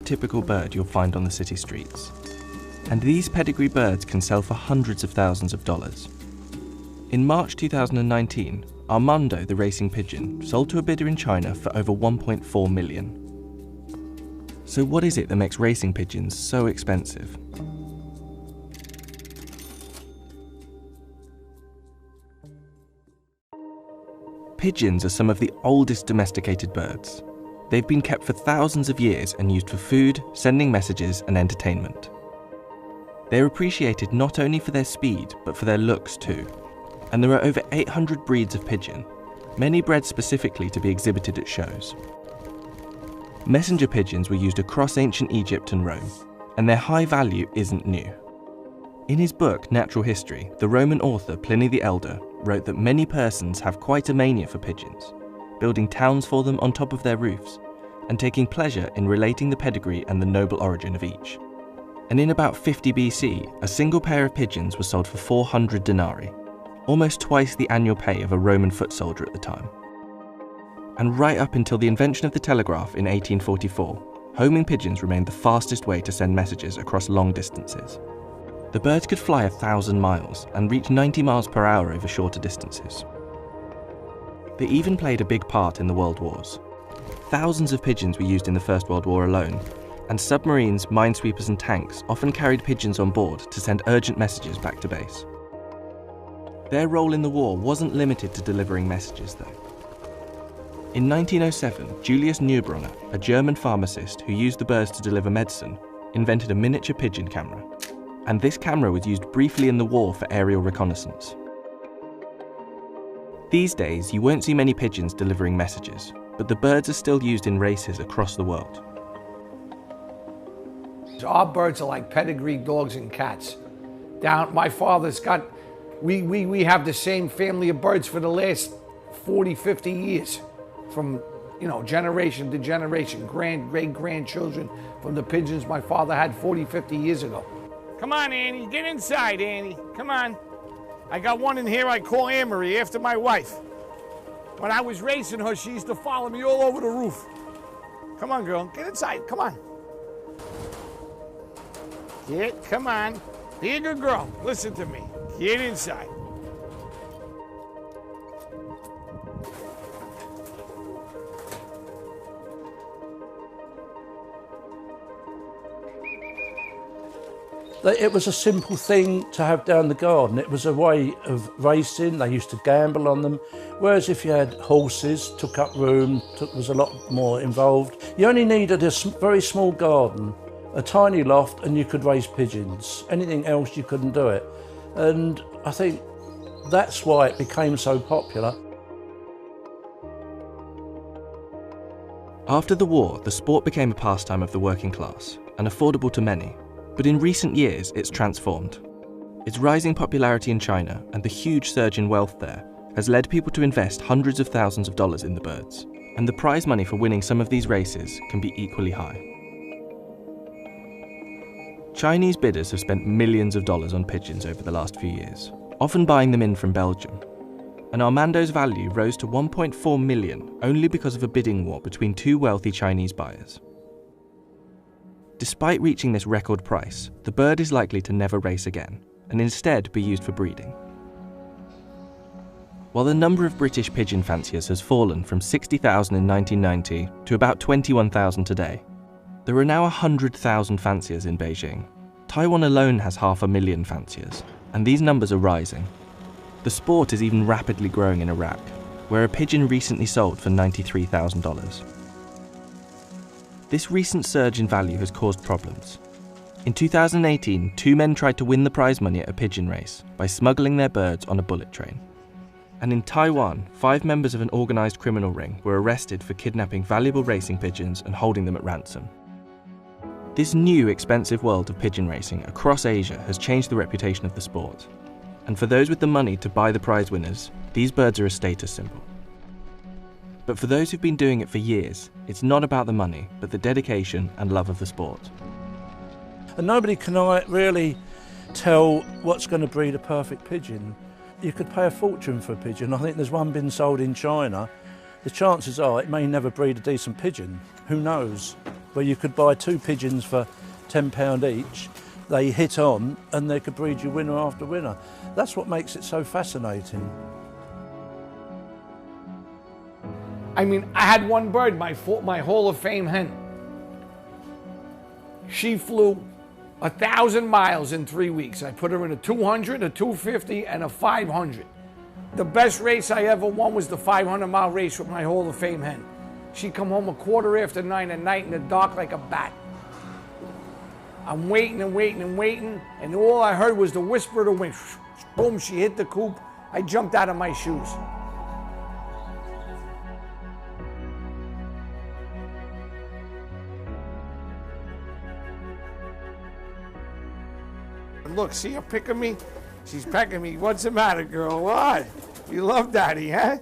typical bird you'll find on the city streets. And these pedigree birds can sell for hundreds of thousands of dollars. In March 2019, Armando the racing pigeon sold to a bidder in China for over 1.4 million. So what is it that makes racing pigeons so expensive? Pigeons are some of the oldest domesticated birds. They've been kept for thousands of years and used for food, sending messages, and entertainment. They're appreciated not only for their speed, but for their looks too. And there are over 800 breeds of pigeon, many bred specifically to be exhibited at shows. Messenger pigeons were used across ancient Egypt and Rome, and their high value isn't new. In his book, Natural History, the Roman author Pliny the Elder wrote that many persons have quite a mania for pigeons, building towns for them on top of their roofs, and taking pleasure in relating the pedigree and the noble origin of each. And in about 50 BC, a single pair of pigeons was sold for 400 denarii, almost twice the annual pay of a Roman foot soldier at the time. And right up until the invention of the telegraph in 1844, homing pigeons remained the fastest way to send messages across long distances. The birds could fly 1,000 miles and reach 90 miles per hour over shorter distances. They even played a big part in the World Wars. Thousands of pigeons were used in the First World War alone, and submarines, minesweepers and tanks often carried pigeons on board to send urgent messages back to base. Their role in the war wasn't limited to delivering messages though. In 1907, Julius Neubronner, a German pharmacist who used the birds to deliver medicine, invented a miniature pigeon camera. And this camera was used briefly in the war for aerial reconnaissance. These days, you won't see many pigeons delivering messages, but the birds are still used in races across the world. Our birds are like pedigree dogs and cats. My father's got, we have the same family of birds for the last 40, 50 years. From, generation to generation, great-grandchildren from the pigeons my father had 40, 50 years ago. Come on, Annie, get inside, Annie. Come on. I got one in here I call Amory, after my wife. When I was racing her, she used to follow me all over the roof. Come on, girl, get inside, come on. Come on. Be a good girl, listen to me. Get inside. It was a simple thing to have down the garden. It was a way of racing. They used to gamble on them. Whereas if you had horses, took up room, was a lot more involved. You only needed a very small garden, a tiny loft, and you could raise pigeons. Anything else, you couldn't do it. And I think that's why it became so popular. After the war, the sport became a pastime of the working class and affordable to many. But in recent years, it's transformed. Its rising popularity in China and the huge surge in wealth there has led people to invest hundreds of thousands of dollars in the birds, and the prize money for winning some of these races can be equally high. Chinese bidders have spent millions of dollars on pigeons over the last few years, often buying them in from Belgium. And Armando's value rose to 1.4 million only because of a bidding war between two wealthy Chinese buyers. Despite reaching this record price, the bird is likely to never race again, and instead be used for breeding. While the number of British pigeon fanciers has fallen from 60,000 in 1990 to about 21,000 today, there are now 100,000 fanciers in Beijing. Taiwan alone has 500,000 fanciers, and these numbers are rising. The sport is even rapidly growing in Iraq, where a pigeon recently sold for $93,000. This recent surge in value has caused problems. In 2018, two men tried to win the prize money at a pigeon race by smuggling their birds on a bullet train. And in Taiwan, 5 members of an organised criminal ring were arrested for kidnapping valuable racing pigeons and holding them at ransom. This new expensive world of pigeon racing across Asia has changed the reputation of the sport. And for those with the money to buy the prize winners, these birds are a status symbol. But for those who've been doing it for years, it's not about the money, but the dedication and love of the sport. And nobody can really tell what's going to breed a perfect pigeon. You could pay a fortune for a pigeon. I think there's one been sold in China. The chances are it may never breed a decent pigeon. Who knows? where you could buy 2 pigeons for £10 each. They hit on and they could breed you winner after winner. That's what makes it so fascinating. I mean, I had one bird, my Hall of Fame hen. She flew 1,000 miles in 3 weeks. I put her in a 200, a 250, and a 500. The best race I ever won was the 500-mile race with my Hall of Fame hen. She'd come home 9:15 at night in the dark like a bat. I'm waiting and waiting and waiting, and all I heard was the whisper of the wind. Boom, she hit the coop. I jumped out of my shoes. Look, see her picking me? She's pecking me. What's the matter, girl? What? You love daddy, huh?